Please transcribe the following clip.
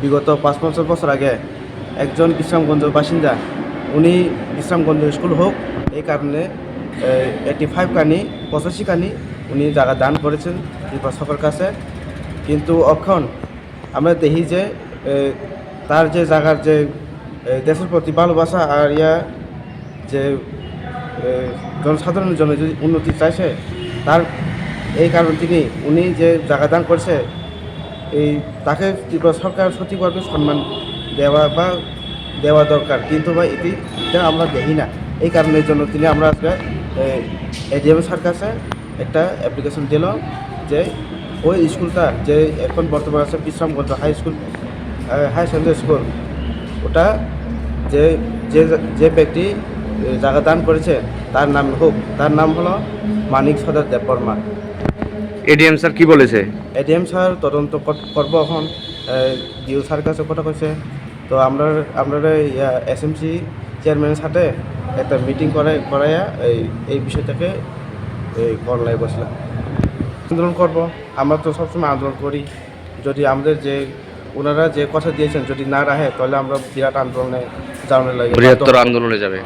বিগত ৫-৫ বছর আগে একজন বিশ্রামগঞ্জের বাসিন্দা, উনি বিশ্রামগঞ্জ স্কুল হোক এই কারণে 85 কানি 85 কানি উনি জায়গা দান করেছেন ত্রিপুরা সরকারের কাছে। কিন্তু এখন আমরা দেখি যে তার যে জায়গার যে দেশের প্রতি ভালোবাসা আর যে জনসাধারণের জন্য যদি উন্নতি চাইছে, তার এই কারণ উনি যে জায়গা দান করছে, তাকে ত্রিপুরা সরকার সঠিকভাবে সম্মান দেওয়া দরকার। কিন্তু ভাই এটা আমরা দেখি না। এই কারণের জন্য আমরা আজকে এডিএম স্যার কাছে একটা অ্যাপ্লিকেশন দিল যে ওই স্কুলটা যে এখন বর্তমানে আছে বিশ্রামগঞ্জ হাই সেকেন্ডারি স্কুল, ওটা যে যে যে ব্যক্তি জায়গা দান করেছে তার নাম হোক। তার নাম হলো মানিক সদর দেববর্মা। এডিএম স্যার কি বলেছে? এডিএম স্যার তদন্ত করবো। এখন ডিও স্যার কাছে কথা কইছে। তো আমরা এসএমসি চেয়ারম্যানের সাথে একটা মিটিং করাইয়া এই বিষয়টাকে করলাই বসলাম। আন্দোলন করব। আমরা তো সবসময় আন্দোলন করি। যদি আমাদের ওনারা যে কথা দিয়েছেন যদি না রাখে, তাহলে আমরা বিরাট আন্দোলনে যাওয়ার লাগে, বৃহত্তর আন্দোলনে যাবে।